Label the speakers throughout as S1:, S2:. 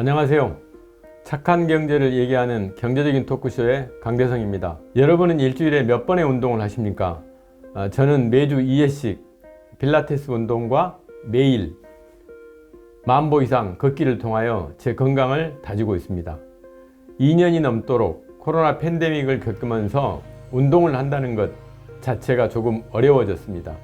S1: 안녕하세요. 착한 경제를 얘기하는 경제적인 토크쇼의 강대성입니다. 여러분은 일주일에 몇 번의 운동을 하십니까? 저는 매주 2회씩 필라테스 운동과 매일 10,000보 이상 걷기를 통하여 제 건강을 다지고 있습니다. 2년이 넘도록 코로나 팬데믹을 겪으면서 운동을 한다는 것 자체가 조금 어려워졌습니다.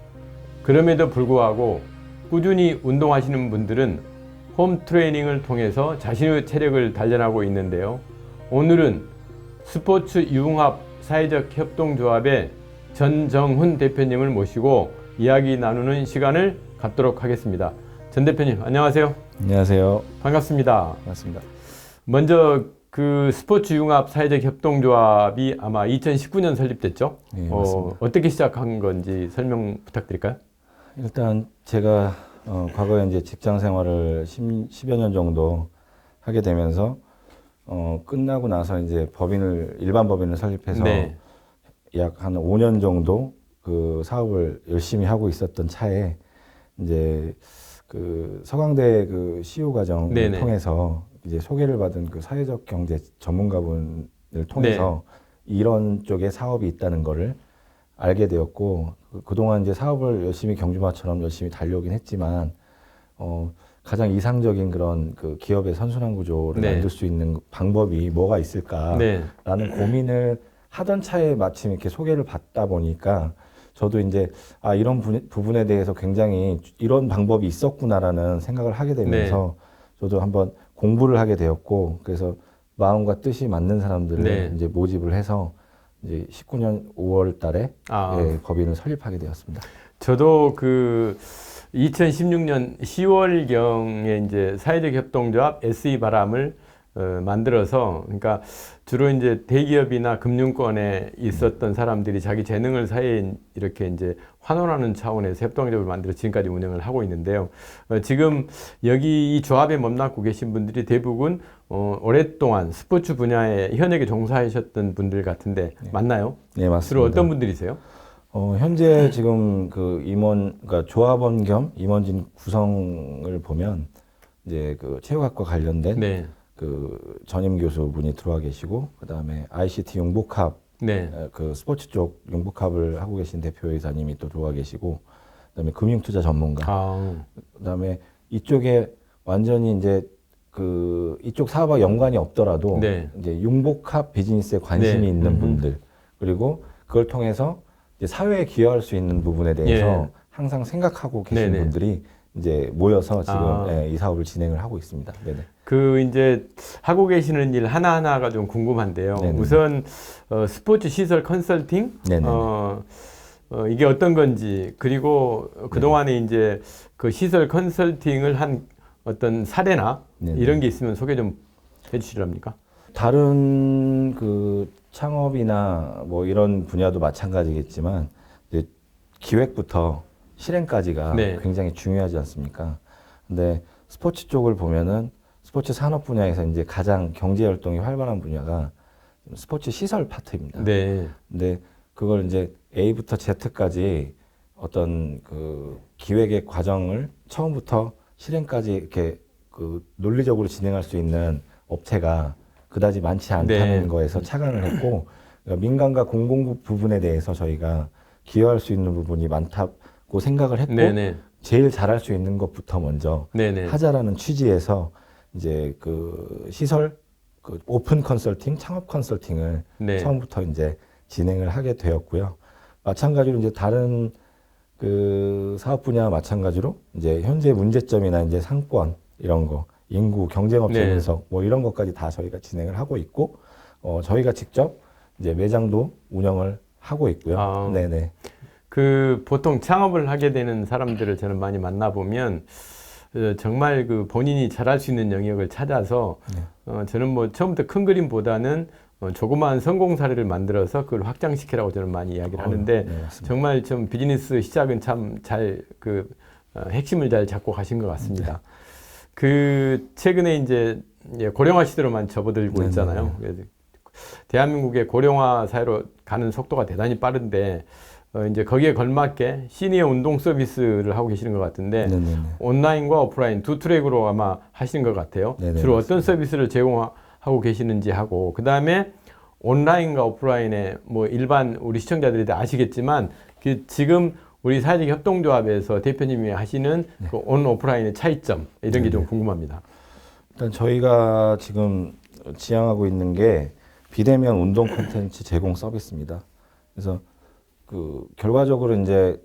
S1: 그럼에도 불구하고 꾸준히 운동하시는 분들은 홈 트레이닝을 통해서 자신의 체력을 단련하고 있는데요. 오늘은 스포츠 융합 사회적 협동조합의 전정훈 대표님을 모시고 이야기 나누는 시간을 갖도록 하겠습니다. 전 대표님 안녕하세요.
S2: 안녕하세요.
S1: 반갑습니다.
S2: 반갑습니다.
S1: 먼저 그 스포츠 융합 사회적 협동조합이 아마 2019년 설립됐죠?
S2: 네, 맞습니다.
S1: 어떻게 시작한 건지 설명 부탁드릴까요?
S2: 일단 제가 과거에 이제 직장 생활을 10여 년 정도 하게 되면서 끝나고 나서 이제 일반 법인을 설립해서
S1: 네.
S2: 약 한 5년 정도 그 사업을 열심히 하고 있었던 차에 이제 그 서강대 그 CU 과정을
S1: 네네.
S2: 통해서 이제 소개를 받은 그 사회적 경제 전문가분을 통해서 이런 쪽에 사업이 있다는 거를 알게 되었고, 그동안 이제 사업을 열심히 경주마처럼 열심히 달려오긴 했지만, 가장 이상적인 그런 그 기업의 선순환 구조를
S1: 네.
S2: 만들 수 있는 방법이 뭐가 있을까라는
S1: 네.
S2: 고민을 하던 차에 마침 이렇게 소개를 받다 보니까 저도 이제 이런 부분에 대해서 굉장히 이런 방법이 있었구나라는 생각을 하게 되면서 저도 한번 공부를 하게 되었고, 그래서 마음과 뜻이 맞는 사람들을 이제 모집을 해서 이제 19년 5월 달에 법인을 설립하게 되었습니다.
S1: 저도 그 2016년 10월경에 이제 사회적 협동조합 SE 바람을 만들어서, 그러니까 주로 이제 대기업이나 금융권에 있었던 사람들이 자기 재능을 사회에 이렇게 이제 환원하는 차원에서 협동조합을 만들어 지금까지 운영을 하고 있는데요. 지금 여기 이 조합에 몸담고 계신 분들이 대부분 오랫동안 스포츠 분야에 현역에 종사하셨던 분들 같은데 맞나요?
S2: 네, 맞습니다.
S1: 주로 어떤 분들이세요?
S2: 현재 지금 그 그러니까 조합원 겸 임원진 구성을 보면 이제 그 체육학과 관련된 그 전임 교수분이 들어와 계시고, 그다음에 ICT 융복합 그 스포츠 쪽 융복합을 하고 계신 대표이사님이 또 들어와 계시고, 그다음에 금융투자 전문가, 그다음에 이쪽에 완전히 이제 그 이쪽 사업과 연관이 없더라도 이제 융복합 비즈니스에 관심이 있는 분들, 그리고 그걸 통해서 이제 사회에 기여할 수 있는 부분에 대해서 항상 생각하고 계신 분들이 이제 모여서 지금 이 사업을 진행을 하고 있습니다. 네네.
S1: 그 이제 하고 계시는 일 하나하나가 좀 궁금한데요.
S2: 네네.
S1: 우선 스포츠 시설 컨설팅 이게 어떤 건지, 그리고 그동안에 이제 그 시설 컨설팅을 한 어떤 사례나 이런 게 있으면 소개 좀 해주시랍니까?
S2: 다른 그 창업이나 뭐 이런 분야도 마찬가지겠지만 이제 기획부터 실행까지가 굉장히 중요하지 않습니까? 근데 스포츠 쪽을 보면은 스포츠 산업 분야에서 이제 가장 경제 활동이 활발한 분야가 스포츠 시설 파트입니다. 근데 그걸 이제 A부터 Z까지 어떤 그 기획의 과정을 처음부터 실행까지 이렇게 그 논리적으로 진행할 수 있는 업체가 그다지 많지 않다는 거에서 착안을 했고, 그러니까 민간과 공공부 부분에 대해서 저희가 기여할 수 있는 부분이 많다고 생각을 했고, 제일 잘할 수 있는 것부터 먼저 하자라는 취지에서 이제 그 시설 그 오픈 컨설팅, 창업 컨설팅을 처음부터 이제 진행을 하게 되었고요. 마찬가지로 이제 다른 그 사업 분야와 마찬가지로 이제 현재 문제점이나 이제 상권 이런 거, 인구, 경쟁업체 분석 뭐 이런 것까지 다 저희가 진행을 하고 있고, 저희가 직접 이제 매장도 운영을 하고 있고요.
S1: 그 보통 창업을 하게 되는 사람들을 저는 많이 만나보면 정말 그 본인이 잘할 수 있는 영역을 찾아서 저는 뭐 처음부터 큰 그림보다는 조그마한 성공 사례를 만들어서 그걸 확장시키라고 저는 많이 이야기를 하는데, 정말 좀 비즈니스 시작은 참 잘 그 핵심을 잘 잡고 가신 것 같습니다. 그 최근에 이제 고령화 시대로만 접어들고 있잖아요. 대한민국의 고령화 사회로 가는 속도가 대단히 빠른데 이제 거기에 걸맞게 시니어 운동 서비스를 하고 계시는 것 같은데
S2: 네네네.
S1: 온라인과 오프라인 두 트랙으로 아마 하시는 것 같아요.
S2: 네네,
S1: 주로
S2: 맞습니다.
S1: 어떤 서비스를 제공하고 계시는지 하고 그 다음에 온라인과 오프라인에 뭐 일반 우리 시청자들이 다 아시겠지만 그 지금 우리 사회적 협동조합에서 대표님이 하시는 그 온 오프라인의 차이점 이런 게 좀 궁금합니다.
S2: 일단 저희가 지금 지향하고 있는 게 비대면 운동 콘텐츠 제공 서비스입니다. 그래서 그 결과적으로 이제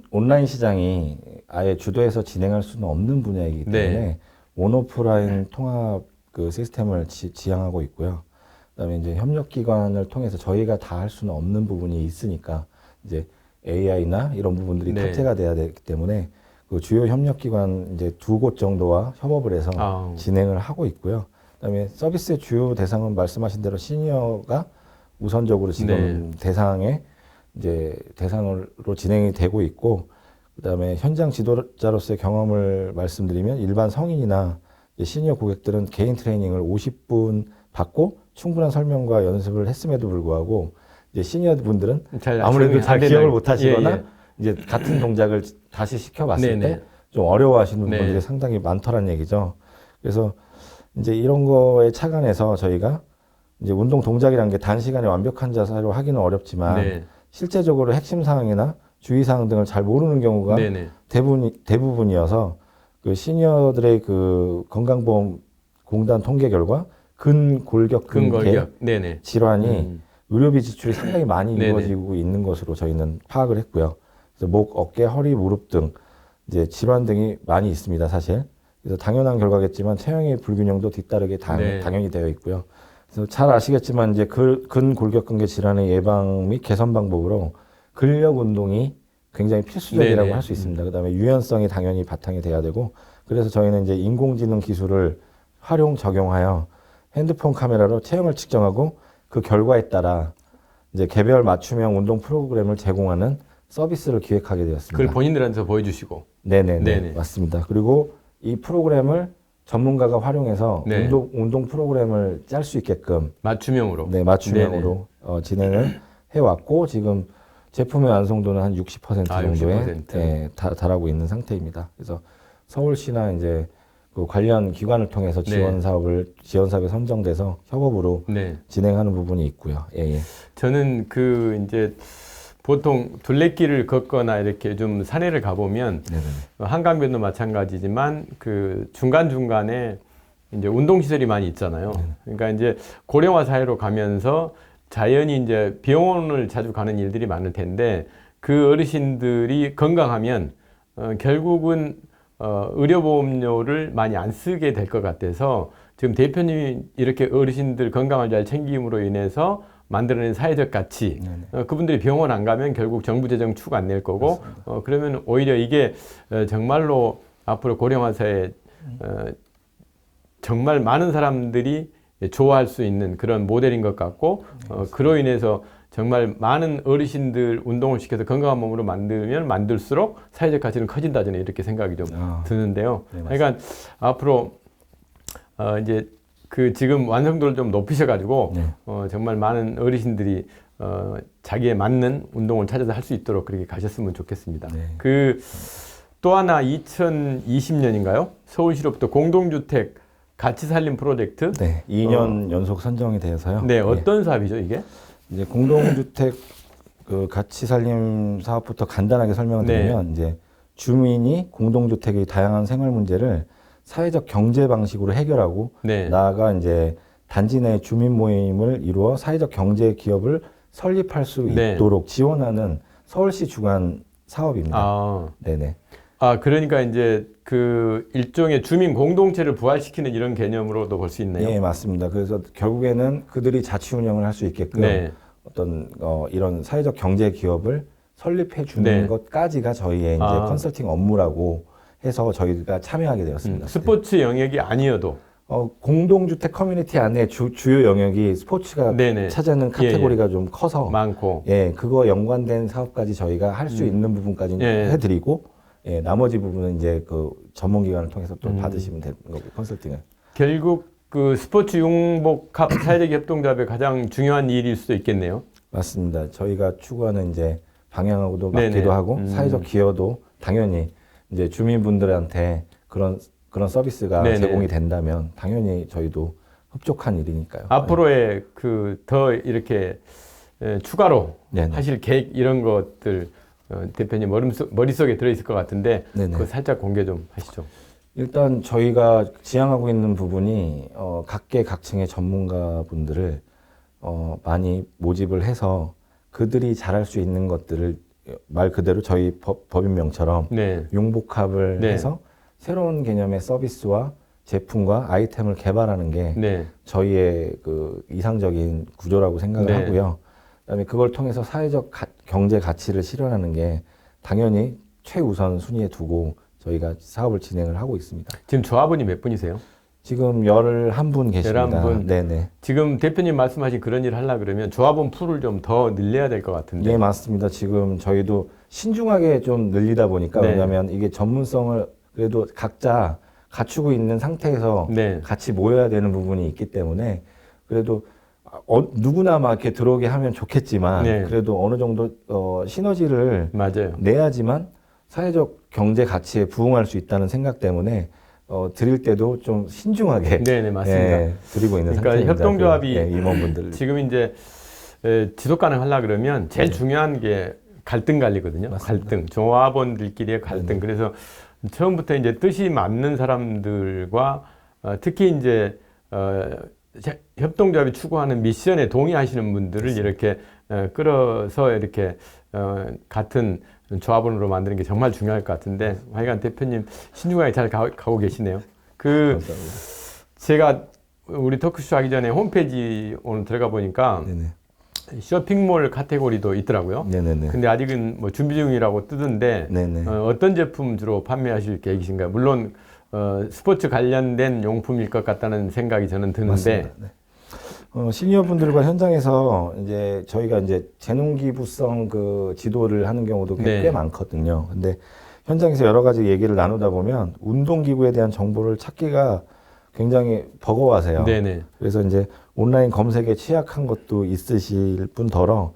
S2: 온라인 시장이 아예 주도해서 진행할 수는 없는 분야이기 때문에
S1: 네.
S2: 온 오프라인 통합 그 시스템을 지향하고 있고요. 그다음에 이제 협력기관을 통해서 저희가 다 할 수는 없는 부분이 있으니까 이제 AI나 이런 부분들이
S1: 네.
S2: 탑재가 돼야 되기 때문에 그 주요 협력기관 이제 2곳 정도와 협업을 해서 진행을 하고 있고요. 그다음에 서비스의 주요 대상은 말씀하신 대로 시니어가 우선적으로 지금 대상에 이제 대상으로 진행이 되고 있고, 그다음에 현장 지도자로서의 경험을 말씀드리면 일반 성인이나 시니어 고객들은 개인 트레이닝을 50분 받고 충분한 설명과 연습을 했음에도 불구하고 이제 시니어 분들은 아무래도 잘 기억을 못 하시거나 이제 같은 동작을 다시 시켜봤을 때 좀 어려워하시는 분들이 상당히 많더란 얘기죠. 그래서 이제 이런 거에 착안해서 저희가 이제 운동 동작이라는 게 단시간에 완벽한 자세로 하기는 어렵지만 실제적으로 핵심 사항이나 주의 사항 등을 잘 모르는 경우가 대부분이어서 그 시니어들의 그 건강보험공단 통계 결과 근골격근계 질환이 의료비 지출이 상당히 많이 이루어지고 있는 것으로 저희는 파악을 했고요. 그래서 목, 어깨, 허리, 무릎 등 이제 질환 등이 많이 있습니다, 사실. 그래서 당연한 결과겠지만 체형의 불균형도 뒤따르게 당연히 되어 있고요. 그래서 잘 아시겠지만 이제 근골격근계 질환의 예방 및 개선 방법으로 근력 운동이 굉장히 필수적이라고 할 수 있습니다. 그다음에 유연성이 당연히 바탕이 돼야 되고, 그래서 저희는 이제 인공지능 기술을 적용하여 핸드폰 카메라로 체형을 측정하고 그 결과에 따라 이제 개별 맞춤형 운동 프로그램을 제공하는 서비스를 기획하게 되었습니다.
S1: 그걸 본인들한테 보여주시고.
S2: 네네, 맞습니다. 그리고 이 프로그램을 전문가가 활용해서 운동 프로그램을 짤 수 있게끔 맞춤형으로 진행을 해왔고, 지금 제품의 완성도는 한 60% 정도에 달하고 있는 상태입니다. 그래서 서울시나 이제 그 관련 기관을 통해서 지원 사업에 선정돼서 협업으로 진행하는 부분이 있고요.
S1: 저는 그 이제 보통 둘레길을 걷거나 이렇게 좀 산에를 가보면 한강변도 마찬가지지만 그 중간중간에 이제 운동시설이 많이 있잖아요. 그러니까 이제 고령화 사회로 가면서 자연히 이제 병원을 자주 가는 일들이 많을 텐데 그 어르신들이 건강하면 결국은 의료보험료를 많이 안 쓰게 될 것 같아서 지금 대표님이 이렇게 어르신들 건강을 잘 챙김으로 인해서 만들어낸 사회적 가치, 그분들이 병원 안 가면 결국 정부 재정 축 안 낼 거고, 그러면 오히려 이게 정말로 앞으로 고령화 사회에 정말 많은 사람들이 좋아할 수 있는 그런 모델인 것 같고, 그로 인해서 정말 많은 어르신들 운동을 시켜서 건강한 몸으로 만들면 만들수록 사회적 가치는 커진다, 저는 이렇게 생각이 좀 드는데요. 그러니까 앞으로 이제 그 지금 완성도를 좀 높이셔가지고 정말 많은 어르신들이 자기에 맞는 운동을 찾아서 할 수 있도록 그렇게 가셨으면 좋겠습니다. 그 또 하나 2020년인가요? 서울시로부터 공동주택 같이 살림 프로젝트?
S2: 2년 연속 선정이 되어서요.
S1: 어떤 사업이죠, 이게?
S2: 이제 공동주택 그 같이 살림 사업부터 간단하게 설명드리면 이제 주민이 공동주택의 다양한 생활 문제를 사회적 경제 방식으로 해결하고 나아가 이제 단지 내 주민 모임을 이루어 사회적 경제 기업을 설립할 수 있도록 지원하는 서울시 주관 사업입니다.
S1: 그러니까 이제 그 일종의 주민 공동체를 부활시키는 이런 개념으로도 볼 수 있네요.
S2: 네, 맞습니다. 그래서 결국에는 그들이 자치 운영을 할 수 있게끔 어떤 이런 사회적 경제 기업을 설립해 주는 것까지가 저희의 이제 컨설팅 업무라고 해서 저희가 참여하게 되었습니다.
S1: 스포츠 영역이 아니어도
S2: 공동주택 커뮤니티 안에 주요 영역이 스포츠가 차지하는 카테고리가 좀 커서
S1: 많고,
S2: 그거 연관된 사업까지 저희가 할 수 있는 부분까지 해드리고, 나머지 부분은 이제 그 전문기관을 통해서 또 받으시면 되는 거고, 컨설팅을.
S1: 결국 그 스포츠 융복 사회적 협동조합의 가장 중요한 일일 수도 있겠네요.
S2: 맞습니다. 저희가 추구하는 이제 방향하고도
S1: 네네.
S2: 맞기도 하고 사회적 기여도 당연히 이제 주민분들한테 그런 서비스가
S1: 네네.
S2: 제공이 된다면 당연히 저희도 흡족한 일이니까요.
S1: 앞으로의 그 더 이렇게 추가로
S2: 네네.
S1: 하실 계획 이런 것들 대표님 머릿속에 들어있을 것 같은데
S2: 네네.
S1: 그거 살짝 공개 좀 하시죠.
S2: 일단 저희가 지향하고 있는 부분이 각계각층의 전문가분들을 많이 모집을 해서 그들이 잘할 수 있는 것들을 말 그대로 저희 법인명처럼
S1: 네.
S2: 융복합을
S1: 네.
S2: 해서 새로운 개념의 서비스와 제품과 아이템을 개발하는 게
S1: 네.
S2: 저희의 그 이상적인 구조라고 생각을
S1: 네.
S2: 하고요. 그다음에 그걸 통해서 사회적 경제 가치를 실현하는 게 당연히 최우선 순위에 두고 저희가 사업을 진행을 하고 있습니다.
S1: 지금 조합원이 몇 분이세요?
S2: 지금 11분 계십니다.
S1: 11분.
S2: 네네.
S1: 지금 대표님 말씀하신 그런 일을 하려고 그러면 조합원 풀을 좀 더 늘려야 될 것 같은데.
S2: 네, 맞습니다. 지금 저희도 신중하게 좀 늘리다 보니까
S1: 네.
S2: 왜냐하면 이게 전문성을 그래도 각자 갖추고 있는 상태에서
S1: 네.
S2: 같이 모여야 되는 부분이 있기 때문에 그래도 누구나 막 이렇게 들어오게 하면 좋겠지만
S1: 네.
S2: 그래도 어느 정도 시너지를
S1: 맞아요.
S2: 내야지만 사회적 경제 가치에 부응할 수 있다는 생각 때문에 드릴 때도 좀 신중하게
S1: 네네, 맞습니다.
S2: 드리고 있는
S1: 그러니까
S2: 상태입니다.
S1: 협동조합이
S2: 임원분들
S1: 지금 이제 지속 가능하려고 그러면 제일 중요한 게 갈등 관리거든요.
S2: 맞습니다.
S1: 갈등, 조합원들끼리의 갈등.
S2: 네네.
S1: 그래서 처음부터 이제 뜻이 맞는 사람들과 특히 이제 협동조합이 추구하는 미션에 동의하시는 분들을
S2: 맞습니다.
S1: 이렇게 끌어서 이렇게 같은 조합원으로 만드는 게 정말 중요할 것 같은데 하여간 대표님 신중하게 잘 가고 계시네요.
S2: 감사합니다.
S1: 제가 우리 토크쇼 하기 전에 홈페이지 오늘 들어가 보니까
S2: 네네.
S1: 쇼핑몰 카테고리도 있더라고요.
S2: 네네네.
S1: 근데 아직은 뭐 준비 중이라고 뜨던데
S2: 네네.
S1: 어떤 제품 주로 판매하실 계획이신가요? 물론 스포츠 관련된 용품일 것 같다는 생각이 저는 드는데.
S2: 맞습니다. 네. 시니어분들과 현장에서 이제 저희가 이제 재농기부성 그 지도를 하는 경우도
S1: 네.
S2: 꽤 많거든요. 근데 현장에서 여러 가지 얘기를 나누다 보면 운동기구에 대한 정보를 찾기가 굉장히 버거워하세요.
S1: 네네.
S2: 그래서 이제 온라인 검색에 취약한 것도 있으실 뿐더러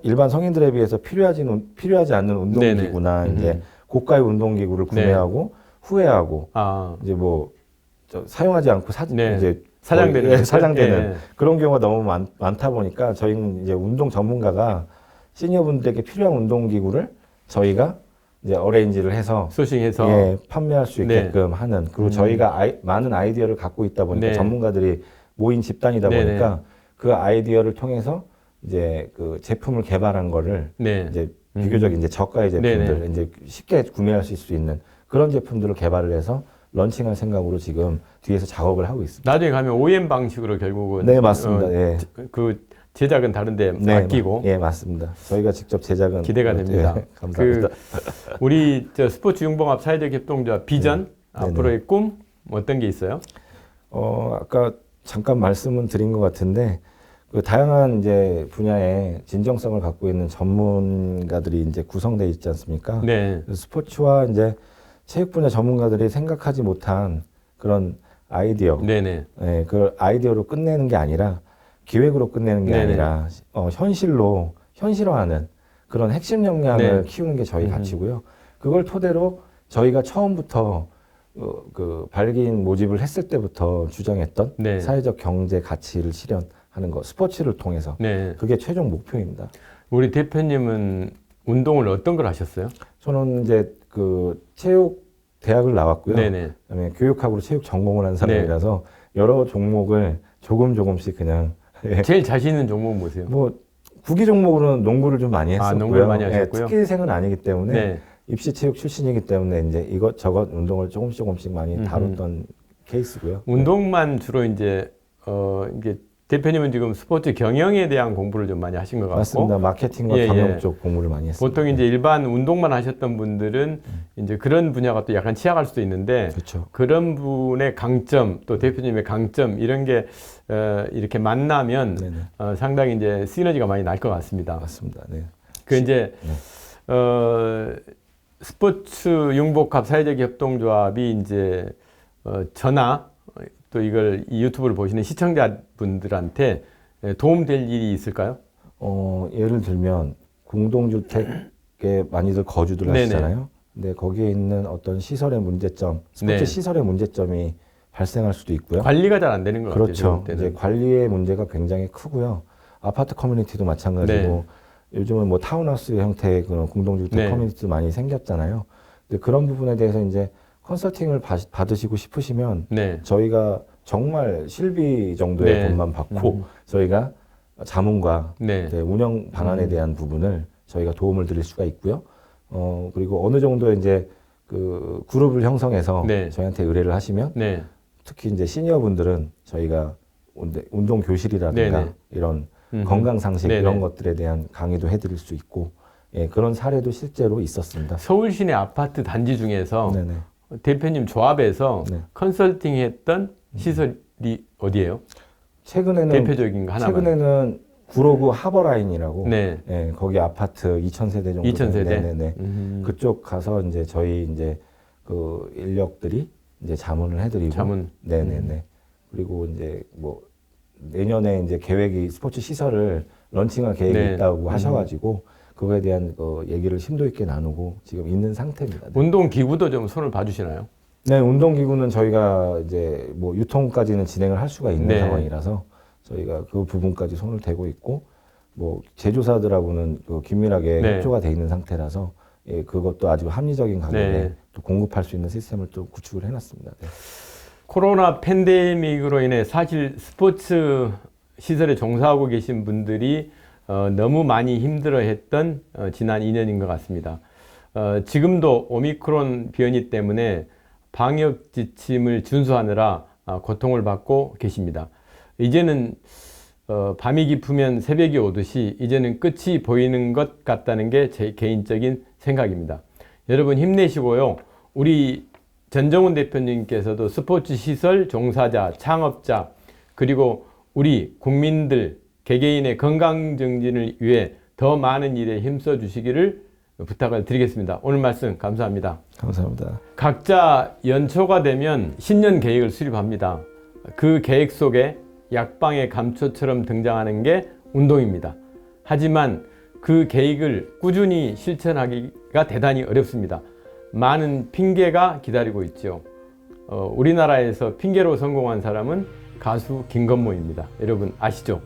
S2: 일반 성인들에 비해서 필요하지 않는 운동기구나
S1: 네네.
S2: 이제 고가의 운동기구를 구매하고 후회하고 이제 뭐 사용하지 않고
S1: 네.
S2: 이제
S1: 사장되는
S2: 거의,
S1: 거죠?
S2: 사장되는
S1: 예.
S2: 그런 경우가 너무 많다 보니까 저희는 이제 운동 전문가가 시니어분들에게 필요한 운동기구를 저희가 이제 어레인지를 해서
S1: 소싱해서
S2: 판매할 수
S1: 네.
S2: 있게끔 하는 그리고 저희가 많은 아이디어를 갖고 있다 보니까
S1: 네.
S2: 전문가들이 모인 집단이다
S1: 네네.
S2: 보니까 그 아이디어를 통해서 이제 그 제품을 개발한 거를
S1: 네.
S2: 이제 비교적 이제 저가의 제품들
S1: 네네.
S2: 이제 쉽게 구매할 수 있는 그런 제품들을 개발을 해서 런칭할 생각으로 지금 뒤에서 작업을 하고 있습니다.
S1: 나중에 가면 OEM 방식으로 결국은
S2: 네, 맞습니다. 예.
S1: 그 제작은 다른데
S2: 네,
S1: 맡기고
S2: 예, 맞습니다. 저희가 직접 제작은
S1: 기대가 됩니다.
S2: 감사합니다.
S1: 우리 스포츠 융봉합 사회적 협동조합 비전
S2: 네.
S1: 앞으로의 꿈 어떤 게 있어요?
S2: 아까 잠깐 말씀은 드린 것 같은데 그 다양한 이제 분야의 진정성을 갖고 있는 전문가들이 이제 구성되어 있지 않습니까?
S1: 네.
S2: 스포츠와 이제 체육 분야 전문가들이 생각하지 못한 그런 아이디어,
S1: 네네.
S2: 예, 그 아이디어로 끝내는 게 아니라 기획으로 끝내는 게
S1: 네네.
S2: 아니라 현실화하는 그런 핵심 역량을
S1: 네.
S2: 키우는 게 저희 가치고요. 그걸 토대로 저희가 처음부터 그 발기인 모집을 했을 때부터 주장했던
S1: 네.
S2: 사회적 경제 가치를 실현하는 거 스포츠를 통해서
S1: 네.
S2: 그게 최종 목표입니다.
S1: 우리 대표님은 운동을 어떤 걸 하셨어요?
S2: 저는 이제 그 체육 대학을 나왔고요.
S1: 네네.
S2: 그다음에 교육학으로 체육 전공을 한 사람이라서 여러 종목을 조금씩 그냥
S1: 제일 자신 있는 종목은 뭐세요?
S2: 뭐 구기 종목으로는 농구를 좀 많이 했었고요.
S1: 농구를 많이 하셨고요.
S2: 특기생은 아니기 때문에
S1: 네.
S2: 입시 체육 출신이기 때문에 이제 이것저것 운동을 조금씩 많이 다뤘던 케이스고요.
S1: 운동만 주로 이제 이게 대표님은 지금 스포츠 경영에 대한 공부를 좀 많이 하신 것 같고
S2: 맞습니다. 마케팅과
S1: 예,
S2: 경영
S1: 예.
S2: 쪽 공부를 많이 했습니다.
S1: 보통 이제 일반 운동만 하셨던 분들은 이제 그런 분야가 또 약간 취약할 수도 있는데
S2: 그렇죠.
S1: 그런 분의 강점 또 대표님의 강점 이런 게 이렇게 만나면
S2: 네네.
S1: 상당히 이제 시너지가 많이 날 것 같습니다.
S2: 맞습니다. 네.
S1: 그 이제
S2: 네.
S1: 스포츠 융복합 사회적 협동조합이 이제 저나 또 이걸 이 유튜브를 보시는 시청자분들한테 도움될 일이 있을까요?
S2: 예를 들면 공동주택에 많이들 거주들
S1: 네네.
S2: 하시잖아요. 근데 거기에 있는 어떤 시설의 문제점, 스포츠
S1: 네.
S2: 시설의 문제점이 발생할 수도 있고요.
S1: 관리가 잘 안 되는 것 같아요.
S2: 그렇죠.
S1: 제가 볼
S2: 이제 관리의 문제가 굉장히 크고요. 아파트 커뮤니티도 마찬가지고
S1: 네.
S2: 요즘은 뭐 타운하우스 형태의 그런 공동주택
S1: 네.
S2: 커뮤니티도 많이 생겼잖아요. 근데 그런 부분에 대해서 이제 컨설팅을 받으시고 싶으시면
S1: 네.
S2: 저희가 정말 실비 정도의
S1: 네.
S2: 돈만 받고 저희가 자문과
S1: 네.
S2: 이제 운영 방안에 대한 부분을 저희가 도움을 드릴 수가 있고요. 그리고 어느 정도 이제 그 그룹을 형성해서
S1: 네.
S2: 저희한테 의뢰를 하시면
S1: 네.
S2: 특히 이제 시니어분들은 저희가 운동 교실이라든가
S1: 네네.
S2: 이런
S1: 음흠.
S2: 건강 상식
S1: 네네.
S2: 이런 것들에 대한 강의도 해드릴 수 있고 예, 그런 사례도 실제로 있었습니다.
S1: 서울 시내 아파트 단지 중에서
S2: 네네.
S1: 대표님 조합에서
S2: 네.
S1: 컨설팅했던 시설이 어디예요?
S2: 최근에는
S1: 대표적인 거 하나만.
S2: 최근에는 구로구 하버라인이라고
S1: 네.
S2: 예, 거기 아파트 2,000세대 정도
S1: 2,000세대?
S2: 네네네. 그쪽 가서 이제 저희 이제 그 인력들이 이제 자문을 해드리고
S1: 자문.
S2: 네네네. 그리고 이제 뭐 내년에 이제 계획이 스포츠 시설을 런칭할 계획이
S1: 네.
S2: 있다고 하셔가지고 그거에 대한 그 얘기를 심도 있게 나누고 지금 있는 상태입니다. 네.
S1: 운동 기구도 좀 손을 봐주시나요?
S2: 네, 운동기구는 저희가 이제 뭐 유통까지는 진행을 할 수가 있는
S1: 네.
S2: 상황이라서 저희가 그 부분까지 손을 대고 있고 뭐 제조사들하고는 그 긴밀하게
S1: 네.
S2: 협조가 돼 있는 상태라서 예, 그것도 아주 합리적인 가격에
S1: 네.
S2: 또 공급할 수 있는 시스템을 또 구축을 해놨습니다. 네.
S1: 코로나 팬데믹으로 인해 사실 스포츠 시설에 종사하고 계신 분들이 너무 많이 힘들어했던 지난 2년인 것 같습니다. 지금도 오미크론 변이 때문에 방역 지침을 준수하느라 고통을 받고 계십니다. 이제는 밤이 깊으면 새벽이 오듯이 이제는 끝이 보이는 것 같다는 게 제 개인적인 생각입니다. 여러분 힘내시고요. 우리 전정훈 대표님께서도 스포츠 시설 종사자, 창업자, 그리고 우리 국민들, 개개인의 건강 정진을 위해 더 많은 일에 힘써 주시기를 부탁을 드리겠습니다. 오늘 말씀 감사합니다.
S2: 감사합니다.
S1: 각자 연초가 되면 신년 계획을 수립합니다. 그 계획 속에 약방의 감초처럼 등장하는 게 운동입니다. 하지만 그 계획을 꾸준히 실천하기가 대단히 어렵습니다. 많은 핑계가 기다리고 있죠. 우리나라에서 핑계로 성공한 사람은 가수 김건모입니다. 여러분 아시죠?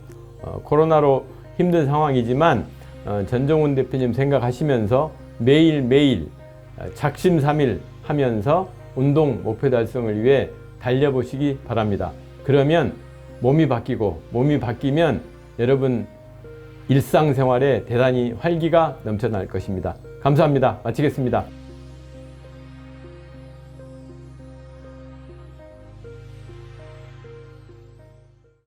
S1: 코로나로 힘든 상황이지만 전정훈 대표님 생각하시면서 매일매일 작심삼일 하면서 운동 목표 달성을 위해 달려보시기 바랍니다. 그러면 몸이 바뀌면 여러분 일상생활에 대단히 활기가 넘쳐날 것입니다. 감사합니다. 마치겠습니다.